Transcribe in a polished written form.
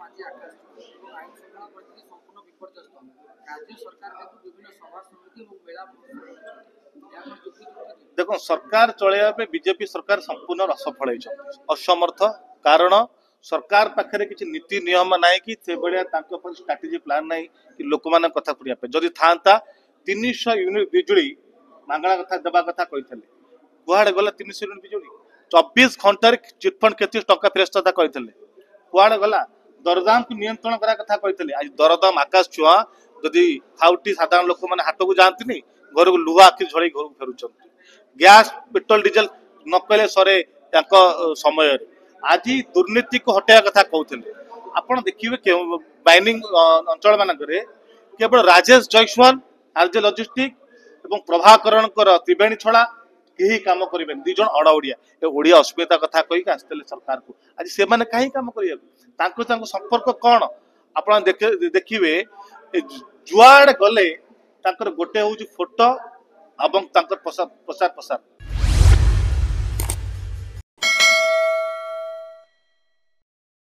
ଆଜି ଆକାଶ ଏବଂ ଆଇନ ଶୃଙ୍ଖଳା ପରିସ୍ଥିତି ସମ୍ପୂର୍ଣ୍ଣ ବିପର୍ଯ୍ୟସ୍ତ। ରାଜ୍ୟ ସରକାର କିନ୍ତୁ ବିଭିନ୍ନ ସଭା ସମିତି ଏବଂ ମେଳା देखो सरकार चलैया बीजेपी सरकार संपूर्ण असफल असमर्थ कारण सरकार पाखे किसी नीति नियम ना कि स्ट्राटेजी प्लान ना कि लोक मान कथा शुणा जदि था 300 यूनिट बिजुली मांगणा कथा देवा कथा कहते कुआड़े गला 300 यूनिट बिजुली 24 घंटे चिटफंड केते टंका फेरस्ता कहते कुआड़े गला दरदाम को नियंत्रण करा कथा कहते आज दरदाम आकाश छुआ जदि खाउटी साधारण लोक मैंने हाट को जाती घर को लुहा आखि झड़े घर को फेरुंट गैस पेट्रोल डीजेल नकले सरे समय आज दुर्नीति को हटाया कथा कहते आप देखिए माइनिंग अंचल मानक केवल राजेश जयस्वाल आरजे लॉजिस्टिक एवं प्रभाकरण त्रिवेणी छड़ा कहीं काम करेंगे दुज अड़ ओडिया ओडिया अस्मिता कथा कही आसते सरकार को आज से कहीं काम कर संपर्क कौन आप देखिए जुआड़ गले गोटे हूँ फोटो और प्रसार प्रसार